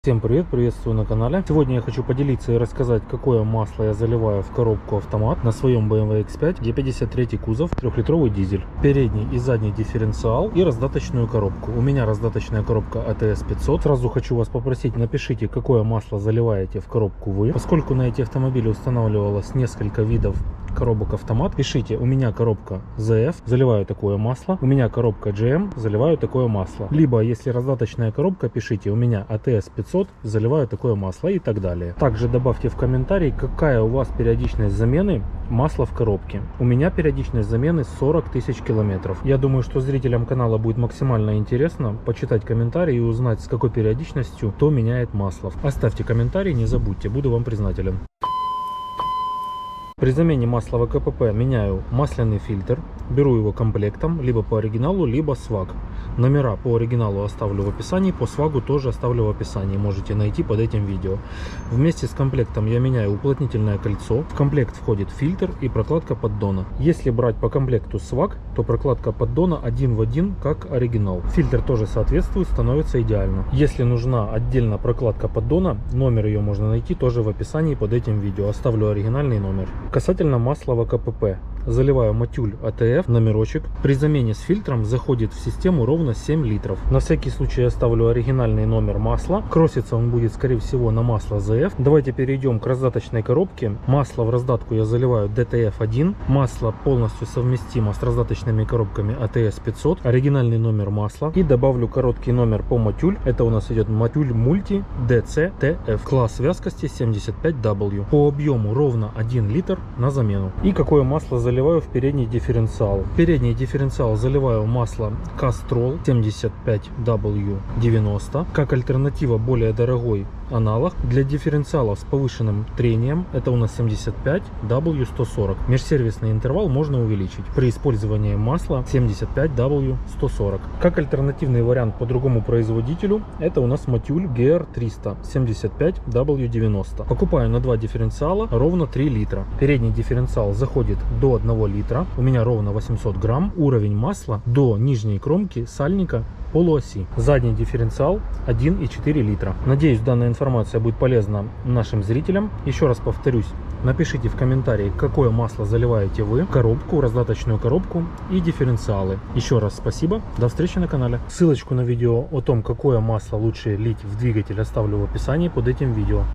Всем привет, приветствую на канале. Сегодня я хочу поделиться и рассказать, какое масло я заливаю в коробку автомат на своем BMW X5 E53 кузов, 3-литровый дизель, передний и задний дифференциал и раздаточную коробку. У меня раздаточная коробка ATS 500. Сразу хочу вас попросить, напишите, какое масло заливаете в коробку вы. Поскольку на эти автомобили устанавливалось несколько видов коробок автомат, пишите: у меня коробка ZF, заливаю такое масло, у меня коробка GM, заливаю такое масло. Либо, если раздаточная коробка, пишите: у меня ATS 500, заливаю такое масло, и так далее. Также добавьте в комментарии, какая у вас периодичность замены масла в коробке. У меня периодичность замены 40 тысяч километров. Я думаю, что зрителям канала будет максимально интересно почитать комментарии и узнать, с какой периодичностью кто меняет масло. Оставьте комментарий, не забудьте, буду вам признателен. При замене масла в КПП меняю масляный фильтр, беру его комплектом, либо по оригиналу, либо сваг. Номера по оригиналу оставлю в описании, по свагу тоже оставлю в описании, можете найти под этим видео. Вместе с комплектом я меняю уплотнительное кольцо, в комплект входит фильтр и прокладка поддона. Если брать по комплекту сваг, то прокладка поддона один в один, как оригинал. Фильтр тоже соответствует, становится идеально. Если нужна отдельно прокладка поддона, номер ее можно найти тоже в описании под этим видео, оставлю оригинальный номер. Касательно масла в КПП. Заливаю Мотюль АТФ, номерочек. При замене с фильтром заходит в систему ровно 7 литров. На всякий случай оставлю оригинальный номер масла. Кроситься он будет, скорее всего, на масло ZF. Давайте перейдем к раздаточной коробке. Масло в раздатку я заливаю DTF1. Масло полностью совместимо с раздаточными коробками ATS 500. Оригинальный номер масла. И добавлю короткий номер по Мотюль. Это у нас идет Мотюль Multi DCTF. Класс вязкости 75W. По объему ровно 1 литр на замену. И какое масло заливаю в передний дифференциал. В передний дифференциал заливаю масло Castrol 75W90. Как альтернатива более дорогой аналог для дифференциалов с повышенным трением. Это у нас 75W140. Межсервисный интервал можно увеличить при использовании масла 75W140. Как альтернативный вариант по другому производителю, это у нас Мотюль GR300 75W90. Покупаю на 2 дифференциала ровно 3 литра. Передний дифференциал заходит до 1 литра. У меня ровно 800 грамм. Уровень масла до нижней кромки сальника полуоси. Задний дифференциал 1,4 литра. Надеюсь, данная информация будет полезна нашим зрителям. Еще раз повторюсь, напишите в комментарии, какое масло заливаете вы, коробку, раздаточную коробку и дифференциалы. Еще раз спасибо, до встречи на канале. Ссылочку на видео о том, какое масло лучше лить в двигатель, оставлю в описании под этим видео.